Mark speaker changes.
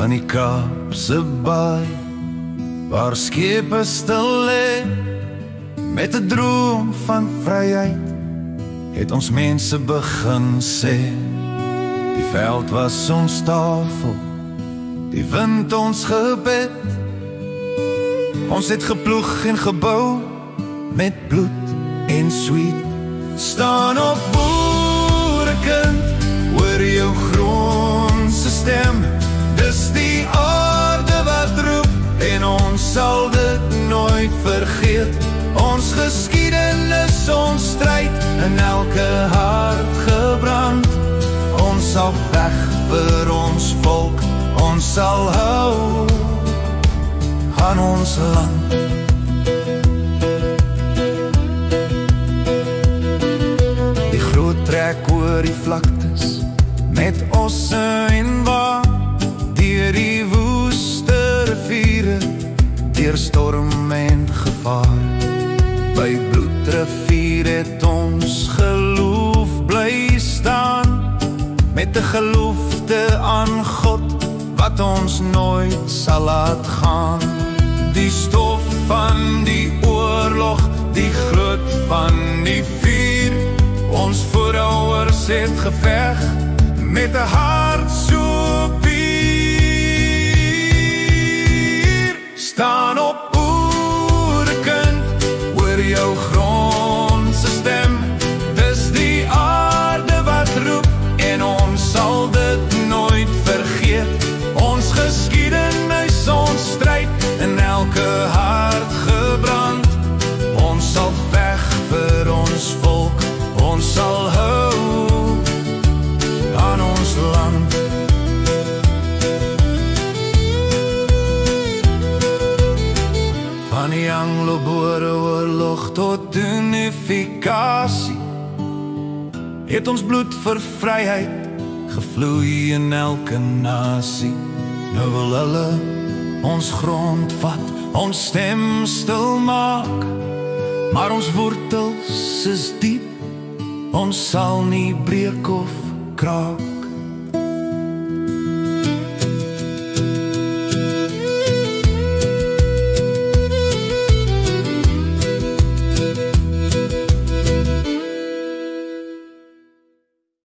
Speaker 1: van die Kaapse baai, waar skepe stil lê, met 'n droom van vryheid, het ons mense begin sê. Die veld was ons tafel, die wind ons gebed. Ons het geploeg en gebou, met bloed en sweet. Staan op boerekind, hoor jou grondse stem. Dis die aarde wat roep, en ons sal dit nooit vergeet. Ons geskiedenis, ons stryd, in elke hart gebrand. Ons sal veg vir ons volk, ons sal hou aan ons land. Die groot trek oor die vlaktes, met osse en wa, deur die woeste riviere, deur storm en gevaar. By Bloedrivier het ons geloof bly staan, met 'n gelofte aan God, wat ons nooit sal laat gaan. Die stof van die oorlog, die gloed van die vuur, ons voorouers het geveg, met 'n hart so puur. Staan op boerekind, hoor jou grondse stem. Dis die aarde wat roep, en ons sal dit nooit vergeet. Ons geskiedenis, ons stryd, in elke hart gebrand. Ons sal veg vir ons volk, ons sal hou aan ons land. Van die Anglo-Boereoorlog tot unifikasie, het ons bloed vir vryheid gevloei in elke nasie. Nou wil hulle ons grond vat, ons stem stil maak, maar ons wortels is diep, ons sal nie breek of kraak.